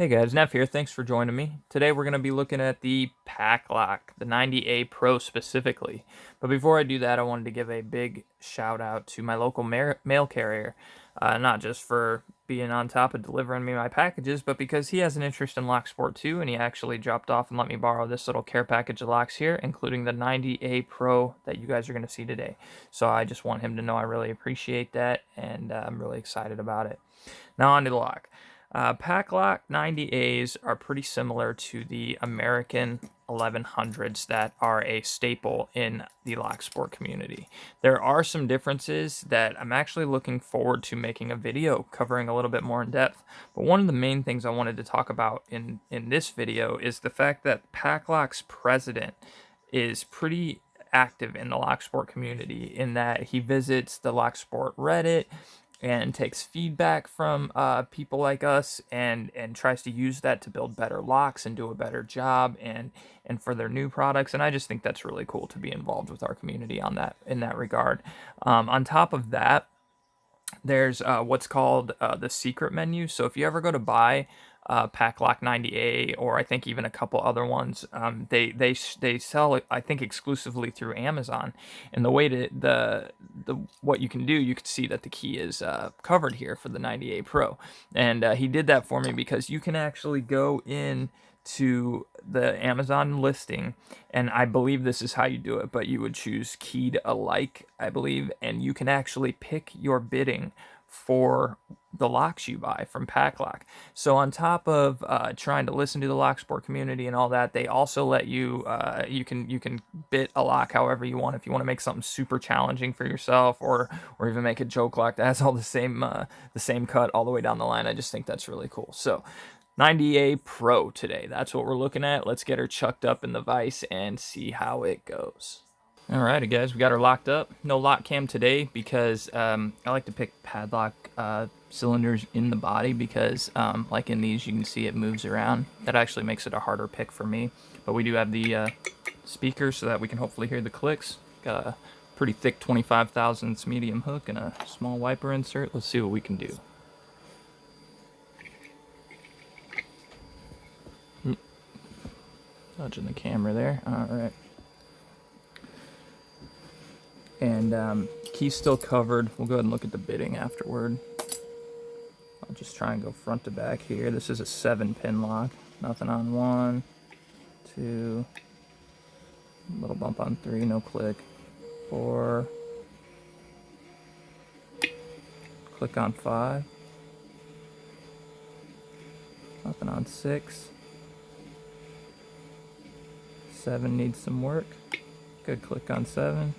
Hey guys, Neff here. Thanks for joining me. Today we're going to be looking at the Paclock, the 90A Pro specifically. But before I do that, I wanted to give a big shout out to my local mail carrier. Not just for being on top of delivering me my packages, but because he has an interest in lock sport too, and he actually dropped off and let me borrow this little care package of locks here, including the 90A Pro that you guys are going to see today. So I just want him to know I really appreciate that, and I'm really excited about it. Now on to the lock. Paclock 90As are pretty similar to the American 1100s that are a staple in the lock sport community. There are some differences that I'm actually looking forward to making a video covering a little bit more in depth. But one of the main things I wanted to talk about in this video is the fact that Paclock's president is pretty active in the lock sport community in that he visits the lock sport Reddit and takes feedback from people like us and tries to use that to build better locks and do a better job and for their new products. And I just think that's really cool to be involved with our community on that in that regard. On top of that, there's what's called the secret menu. So if you ever go to buy Paclock 90A, or I think even a couple other ones, they sell it, I think, exclusively through Amazon. And the way to the what you can do, you can see that the key is covered here for the 90A Pro, and he did that for me because you can actually go in to the Amazon listing, and I believe this is how you do it, but you would choose keyed alike, I believe, and you can actually pick your bidding for the locks you buy from Paclock. So on top of trying to listen to the lock sport community and all that, they also let you you can bid a lock however you want. If you want to make something super challenging for yourself, or even make a joke lock that has all the same cut all the way down the line. I just think that's really cool. So 90A Pro today. That's what we're looking at. Let's get her chucked up in the vise and see how it goes. Alrighty guys, we got her locked up. No lock cam today because I like to pick padlock cylinders in the body because like in these you can see it moves around. That actually makes it a harder pick for me. But we do have the speakers so that we can hopefully hear the clicks. Got a pretty thick 25 thousandths medium hook and a small wiper insert. Let's see what we can do. Touching the camera there. Alright. And key's still covered. We'll go ahead and look at the bidding afterward. I'll just try and go front to back here. This is a 7-pin lock. Nothing on 1, 2, little bump on 3, no click. 4, click on 5. Nothing on 6. 7 needs some work. Good click on 7.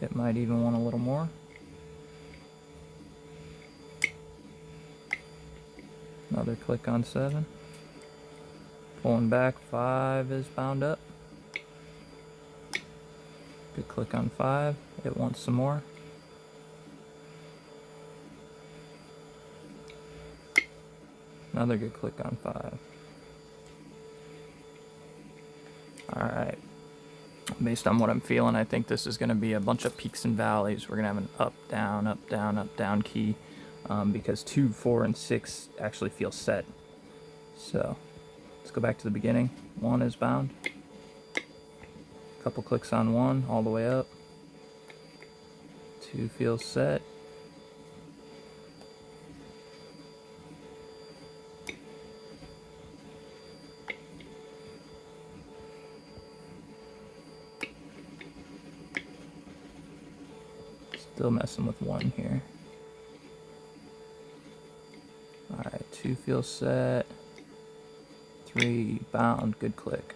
It might even want a little more. Another click on 7. Pulling back, 5 is bound up. Good click on 5. It wants some more. Another good click on 5. Alright. Based on what I'm feeling, I think this is going to be a bunch of peaks and valleys. We're going to have an up, down, up, down, up, down key because 2, 4, and 6 actually feel set. So let's go back to the beginning. 1 is bound. Couple clicks on 1 all the way up. 2 feels set. Still messing with 1 here. Alright, 2 feels set. 3 bound, good click.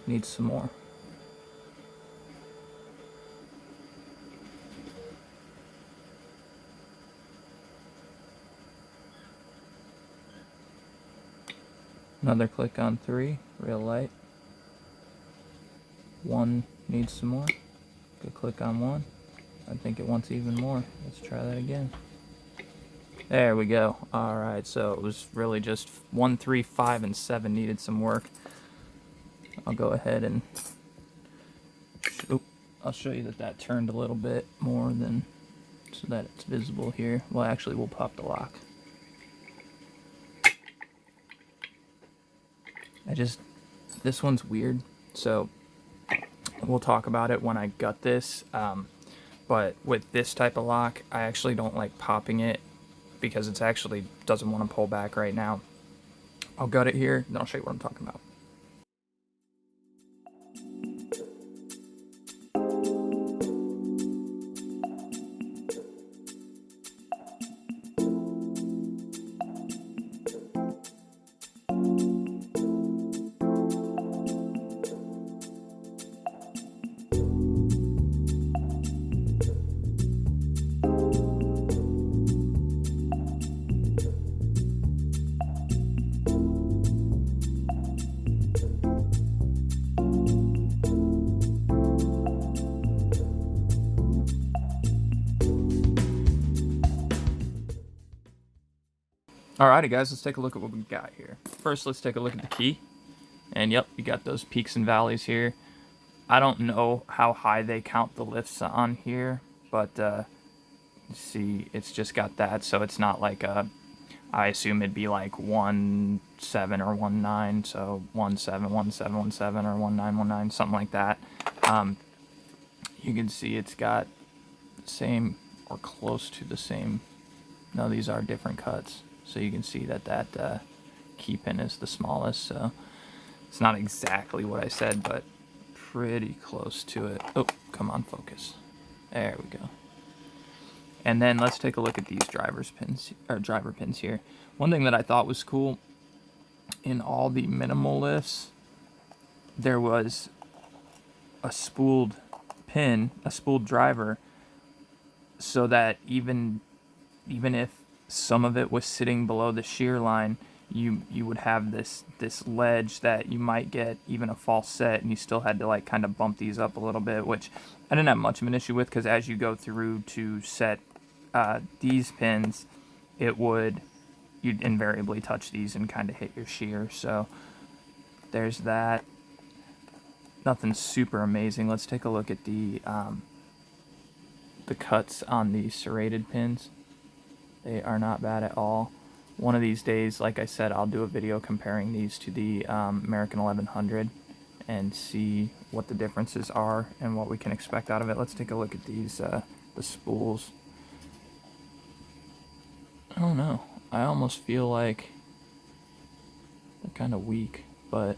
Needs some more. Another click on 3, real light. 1 needs some more. Good click on 1. I think it wants even more. Let's try that again. There we go. Alright, so it was really just 1, 3, 5, and 7 needed some work. I'll go ahead and I'll show you that turned a little bit more than so that it's visible here. Well, actually, we'll pop the lock. This one's weird, so we'll talk about it when I gut this. But with this type of lock, I actually don't like popping it because it's actually doesn't want to pull back right now. I'll gut it here, and I'll show you what I'm talking about. Alrighty guys, let's take a look at what we got here. First, let's take a look at the key. And yep, you got those peaks and valleys here. I don't know how high they count the lifts on here, but see, it's just got that, so it's not like I assume it'd be like 1.7 or 1.9, so 1.7, 1.7, 1.7, or 1.9, 1.9, something like that. You can see it's got the same or close to the same. No, these are different cuts. So you can see that that key pin is the smallest, so it's not exactly what I said, but pretty close to it. Oh, come on, focus. There we go. And then let's take a look at these driver pins here. One thing that I thought was cool, in all the minimal lifts, there was a spooled pin, a spooled driver, so that even if some of it was sitting below the shear line, you would have this ledge that you might get even a false set, and you still had to like kind of bump these up a little bit, which I didn't have much of an issue with, because as you go through to set these pins, you'd invariably touch these and kind of hit your shear. So there's that. Nothing super amazing. Let's take a look at the cuts on these serrated pins. They are not bad at all. One of these days, like I said, I'll do a video comparing these to the American 1100 and see what the differences are and what we can expect out of it. Let's take a look at these, the spools. I don't know. I almost feel like they're kind of weak, but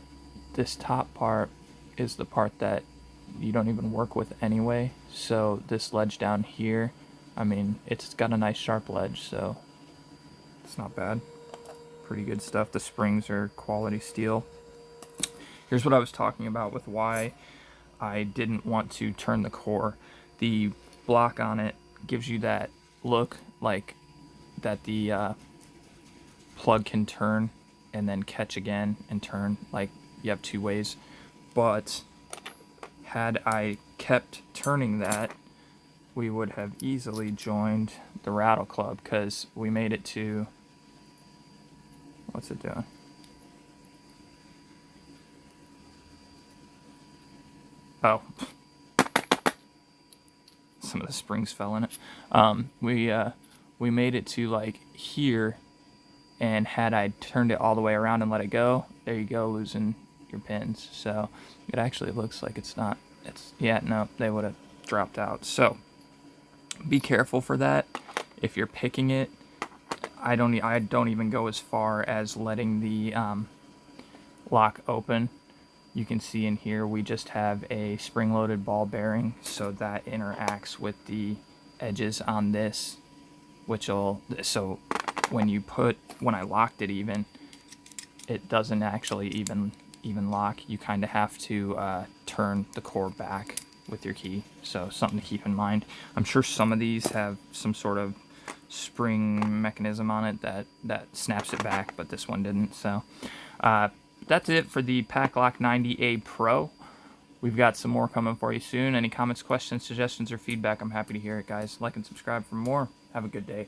this top part is the part that you don't even work with anyway. So this ledge down here, I mean, it's got a nice sharp ledge, so it's not bad. Pretty good stuff. The springs are quality steel. Here's what I was talking about with why I didn't want to turn the core. The block on it gives you that look like that the plug can turn and then catch again and turn, like you have two ways. But had I kept turning that, we would have easily joined the rattle club, because we made it to, what's it doing? Oh, some of the springs fell in it. We made it to like here, and had I turned it all the way around and let it go, there you go, losing your pins. So it actually looks like yeah, no, they would have dropped out. So be careful for that. If you're picking it, I don't even go as far as letting the lock open. You can see in here we just have a spring-loaded ball bearing, so that interacts with the edges on this, so when I locked it even, it doesn't actually even lock. You kind of have to turn the core back with your key, so something to keep in mind. I'm sure some of these have some sort of spring mechanism on it that snaps it back, but this one didn't. So that's it for the Paclock 90A Pro. We've got some more coming for you soon. Any comments, questions, suggestions, or feedback, I'm happy to hear it, guys. Like and subscribe for more. Have a good day.